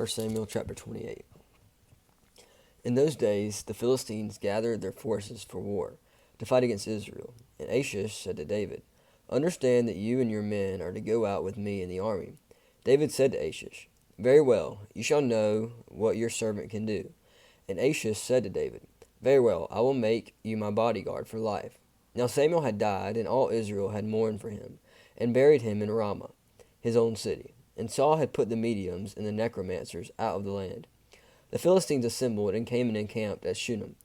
1 Samuel chapter 28. In those days the Philistines gathered their forces for war, to fight against Israel. And Achish said to David, "Understand that you and your men are to go out with me in the army." David said to Achish, "Very well, you shall know what your servant can do." And Achish said to David, "Very well, I will make you my bodyguard for life." Now Samuel had died, and all Israel had mourned for him, and buried him in Ramah, his own city. And Saul had put the mediums and the necromancers out of the land. The Philistines assembled and came and encamped at Shunem.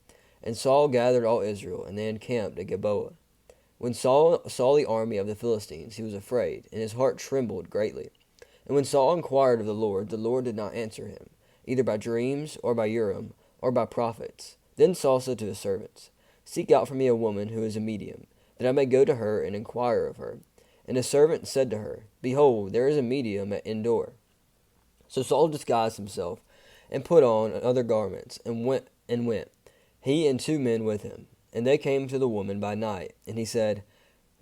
And Saul gathered all Israel, and they encamped at Gilboa. When Saul saw the army of the Philistines, he was afraid, and his heart trembled greatly. And when Saul inquired of the Lord did not answer him, either by dreams, or by Urim, or by prophets. Then Saul said to his servants, "Seek out for me a woman who is a medium, that I may go to her and inquire of her." And his servant said to her, "Behold, there is a medium at Endor." So Saul disguised himself, and put on other garments, and went, he and 2 men with him. And they came to the woman by night, and he said,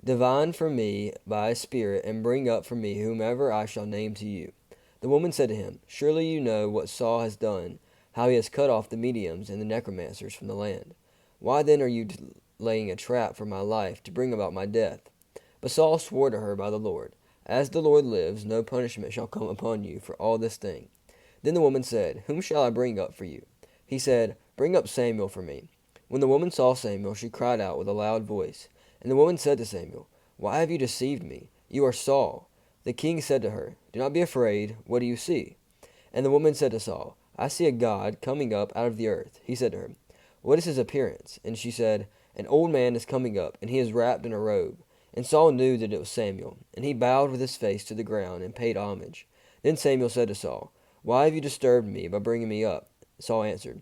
"Divine for me by a spirit, and bring up for me whomever I shall name to you." The woman said to him, "Surely you know what Saul has done, how he has cut off the mediums and the necromancers from the land. Why then are you laying a trap for my life, to bring about my death?" But Saul swore to her by the Lord, "As the Lord lives, no punishment shall come upon you for all this thing." Then the woman said, "Whom shall I bring up for you?" He said, "Bring up Samuel for me." When the woman saw Samuel, she cried out with a loud voice. And the woman said to Samuel, "Why have you deceived me? You are Saul." The king said to her, "Do not be afraid. What do you see?" And the woman said to Saul, "I see a god coming up out of the earth." He said to her, "What is his appearance?" And she said, "An old man is coming up, and he is wrapped in a robe." And Saul knew that it was Samuel, and he bowed with his face to the ground and paid homage. Then Samuel said to Saul, "Why have you disturbed me by bringing me up?" Saul answered,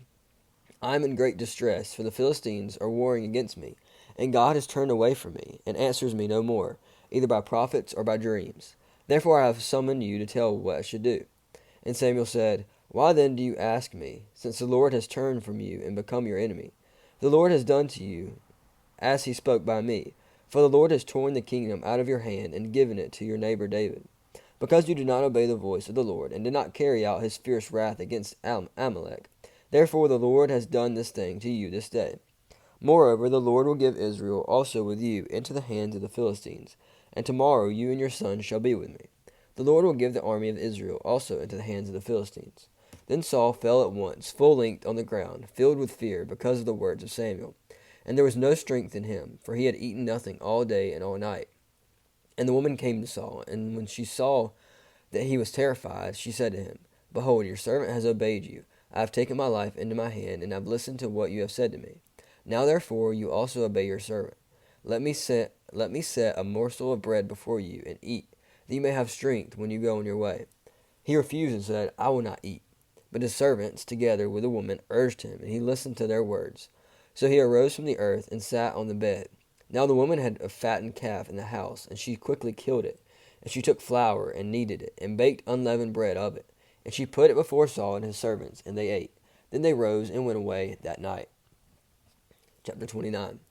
"I am in great distress, for the Philistines are warring against me, and God has turned away from me, and answers me no more, either by prophets or by dreams. Therefore I have summoned you to tell what I should do." And Samuel said, "Why then do you ask me, since the Lord has turned from you and become your enemy? The Lord has done to you as he spoke by me, for the Lord has torn the kingdom out of your hand and given it to your neighbor David, because you did not obey the voice of the Lord, and did not carry out his fierce wrath against Amalek. Therefore the Lord has done this thing to you this day. Moreover, the Lord will give Israel also with you into the hands of the Philistines, and tomorrow you and your sons shall be with me. The Lord will give the army of Israel also into the hands of the Philistines." Then Saul fell at once, full length on the ground, filled with fear because of the words of Samuel. And there was no strength in him, for he had eaten nothing all day and all night. And the woman came to Saul, and when she saw that he was terrified, she said to him, "Behold, your servant has obeyed you. I have taken my life into my hand, and have listened to what you have said to me. Now therefore you also obey your servant. Let me set a morsel of bread before you, and eat, that you may have strength when you go on your way." He refused and said, "I will not eat." But his servants, together with the woman, urged him, and he listened to their words. So he arose from the earth and sat on the bed. Now the woman had a fattened calf in the house, and she quickly killed it. And she took flour and kneaded it, and baked unleavened bread of it. And she put it before Saul and his servants, and they ate. Then they rose and went away that night. Chapter 29.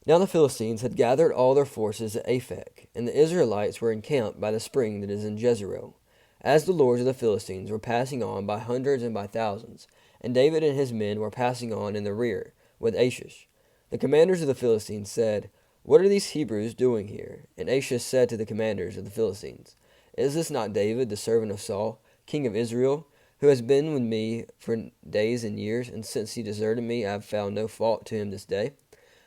Now the Philistines had gathered all their forces at Aphek, and the Israelites were encamped by the spring that is in Jezreel. As the lords of the Philistines were passing on by hundreds and by thousands, and David and his men were passing on in the rear, with Achish. The commanders of the Philistines said, "What are these Hebrews doing here?" And Achish said to the commanders of the Philistines, "Is this not David, the servant of Saul, king of Israel, who has been with me for days and years, and since he deserted me I have found no fault to him this day?"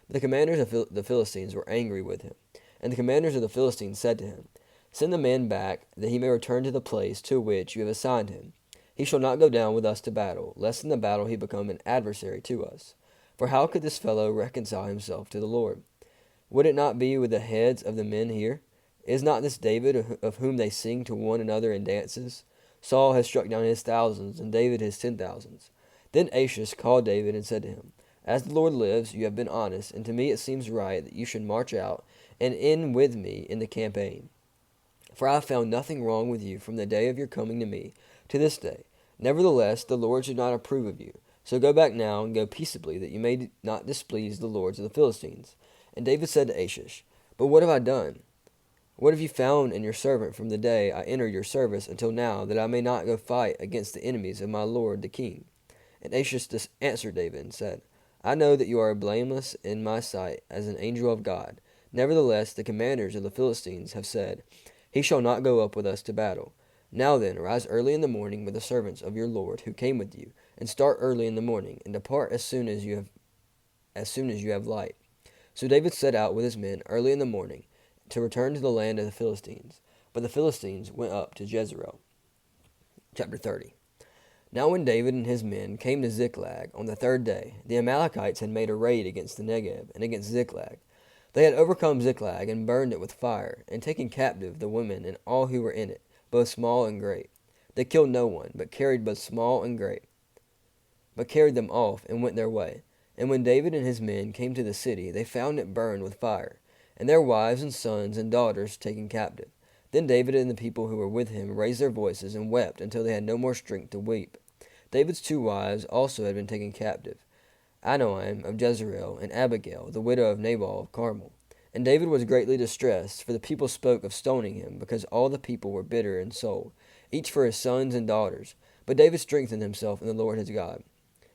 The commanders of the Philistines were angry with him. And the commanders of the Philistines said to him, "Send the man back, that he may return to the place to which you have assigned him. He shall not go down with us to battle, lest in the battle he become an adversary to us. For how could this fellow reconcile himself to the Lord? Would it not be with the heads of the men here? Is not this David, of whom they sing to one another in dances? Saul has struck down his thousands, and David his 10,000s. Then Achish called David and said to him, "As the Lord lives, you have been honest, and to me it seems right that you should march out and in with me in the campaign. For I have found nothing wrong with you from the day of your coming to me to this day. Nevertheless, the Lord should not approve of you. So go back now and go peaceably, that you may not displease the lords of the Philistines." And David said to Achish, "But what have I done? What have you found in your servant from the day I entered your service until now, that I may not go fight against the enemies of my lord the king? And Achish answered David and said, I know that you are blameless in my sight as an angel of God. Nevertheless, the commanders of the Philistines have said, He shall not go up with us to battle. Now then, rise early in the morning with the servants of your lord who came with you, and start early in the morning, and depart as soon as you have light. So David set out with his men early in the morning to return to the land of the Philistines. But the Philistines went up to Jezreel. Chapter 30. Now when David and his men came to Ziklag on the third day, the Amalekites had made a raid against the Negeb and against Ziklag. They had overcome Ziklag and burned it with fire, and taken captive the women and all who were in it, both small and great. They killed no one, but carried both small and great, but carried them off and went their way. And when David and his men came to the city, they found it burned with fire, and their wives and sons and daughters taken captive. Then David and the people who were with him raised their voices and wept until they had no more strength to weep. David's two wives also had been taken captive, Ahinoam of Jezreel and Abigail, the widow of Nabal of Carmel. And David was greatly distressed, for the people spoke of stoning him, because all the people were bitter in soul, each for his sons and daughters. But David strengthened himself in the Lord his God.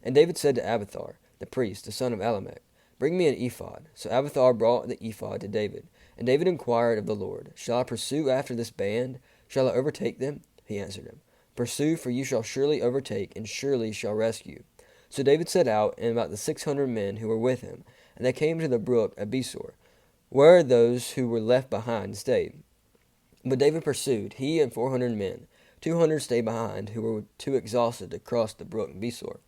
And David said to Abiathar, the priest, the son of Ahimelech, Bring me an ephod. So Abiathar brought the ephod to David. And David inquired of the Lord, Shall I pursue after this band? Shall I overtake them? He answered him, Pursue, for you shall surely overtake, and surely shall rescue. So David set out, and about the 600 men who were with him, and they came to the brook of Besor, where those who were left behind stayed. But David pursued, he and 400 men. 200 stayed behind, who were too exhausted to cross the brook Besor.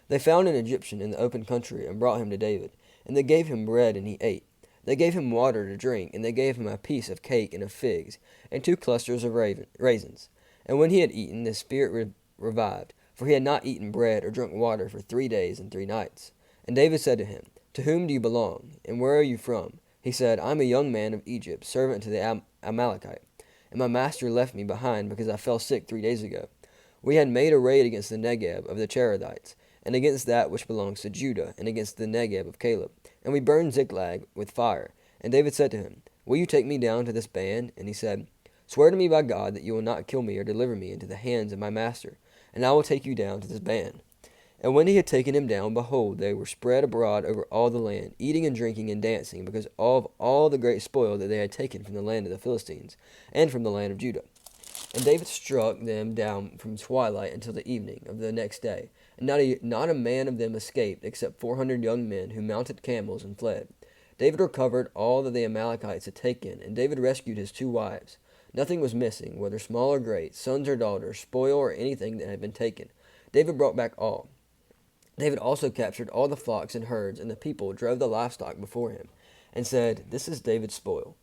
They found an Egyptian in the open country, and brought him to David. And they gave him bread, and he ate. They gave him water to drink, and they gave him a piece of cake and of figs, and 2 clusters of raisins. And when he had eaten, his spirit revived, for he had not eaten bread or drunk water for 3 days and 3 nights. And David said to him, To whom do you belong, and where are you from? He said, I am a young man of Egypt, servant to the Amalekite, and my master left me behind because I fell sick 3 days ago. We had made a raid against the Negeb of the Cherethites, and against that which belongs to Judah, and against the Negeb of Caleb. And we burned Ziklag with fire. And David said to him, Will you take me down to this band? And he said, Swear to me by God that you will not kill me or deliver me into the hands of my master, and I will take you down to this band. And when he had taken him down, behold, they were spread abroad over all the land, eating and drinking and dancing, because of all the great spoil that they had taken from the land of the Philistines, and from the land of Judah. And David struck them down from twilight until the evening of the next day, and not a man of them escaped, except 400 young men who mounted camels and fled. David recovered all that the Amalekites had taken, and David rescued his 2 wives. Nothing was missing, whether small or great, sons or daughters, spoil or anything that had been taken. David brought back all. David also captured all the flocks and herds, and the people drove the livestock before him, and said, This is David's spoil.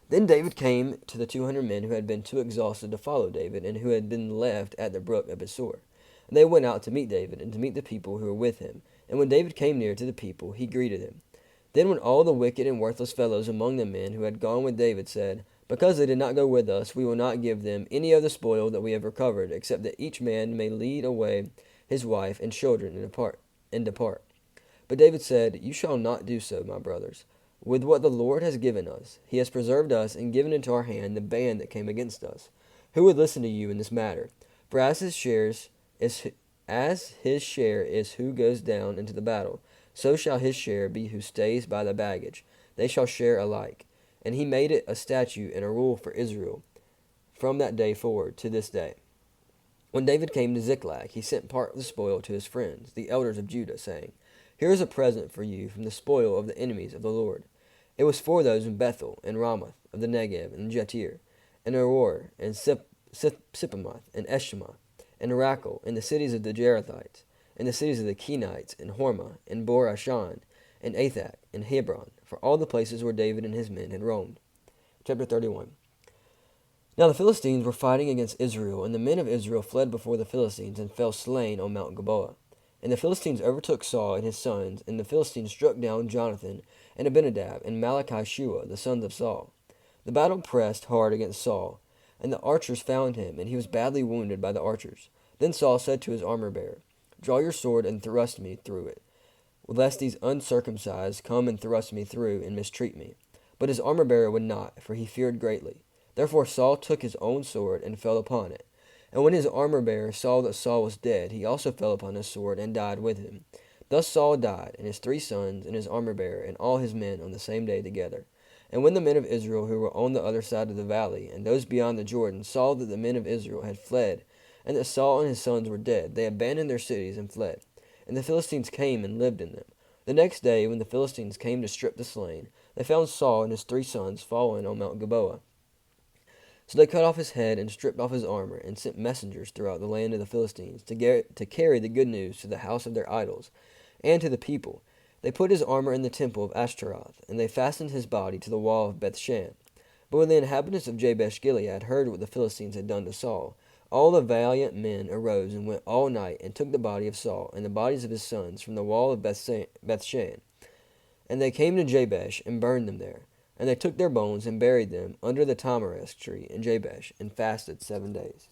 Then David came to the 200 men who had been too exhausted to follow David, and who had been left at the brook of Besor. And they went out to meet David, and to meet the people who were with him. And when David came near to the people, he greeted them. Then when all the wicked and worthless fellows among the men who had gone with David said, Because they did not go with us, we will not give them any of the spoil that we have recovered, except that each man may lead away his wife and children and depart. But David said, You shall not do so, my brothers. With what the Lord has given us, he has preserved us and given into our hand the band that came against us. Who would listen to you in this matter? For as his share is who goes down into the battle, so shall his share be who stays by the baggage. They shall share alike. And he made it a statute and a rule for Israel from that day forward to this day. When David came to Ziklag, he sent part of the spoil to his friends, the elders of Judah, saying, Here is a present for you from the spoil of the enemies of the Lord. It was for those in Bethel and Ramoth of the Negeb and Jatir, and Aroer and Sippamoth and Eshtamoth and Rakel, and the cities of the Jerethites, and the cities of the Kenites, and Hormah, and Bor-Ashan, and Athak, and Hebron, for all the places where David and his men had roamed. Chapter 31. Now the Philistines were fighting against Israel, and the men of Israel fled before the Philistines, and fell slain on Mount Gilboa. And the Philistines overtook Saul and his sons, and the Philistines struck down Jonathan, and Abinadab, and Malchi-Shua, the sons of Saul. The battle pressed hard against Saul, and the archers found him, and he was badly wounded by the archers. Then Saul said to his armor-bearer, Draw your sword and thrust me through it, lest these uncircumcised come and thrust me through and mistreat me. But his armor-bearer would not, for he feared greatly. Therefore Saul took his own sword and fell upon it. And when his armor-bearer saw that Saul was dead, he also fell upon his sword and died with him. Thus Saul died, and his 3 sons, and his armor-bearer, and all his men on the same day together. And when the men of Israel who were on the other side of the valley, and those beyond the Jordan, saw that the men of Israel had fled, and that Saul and his sons were dead, they abandoned their cities and fled. And the Philistines came and lived in them. The next day, when the Philistines came to strip the slain, they found Saul and his 3 sons fallen on Mount Gilboa. So they cut off his head and stripped off his armor, and sent messengers throughout the land of the Philistines to carry the good news to the house of their idols, and to the people. They put his armor in the temple of Ashtaroth, and they fastened his body to the wall of Bethshan. But when the inhabitants of Jabesh Gilead heard what the Philistines had done to Saul, all the valiant men arose and went all night and took the body of Saul and the bodies of his sons from the wall of Bethshan. And they came to Jabesh and burned them there. And they took their bones and buried them under the tamarisk tree in Jabesh, and fasted 7 days.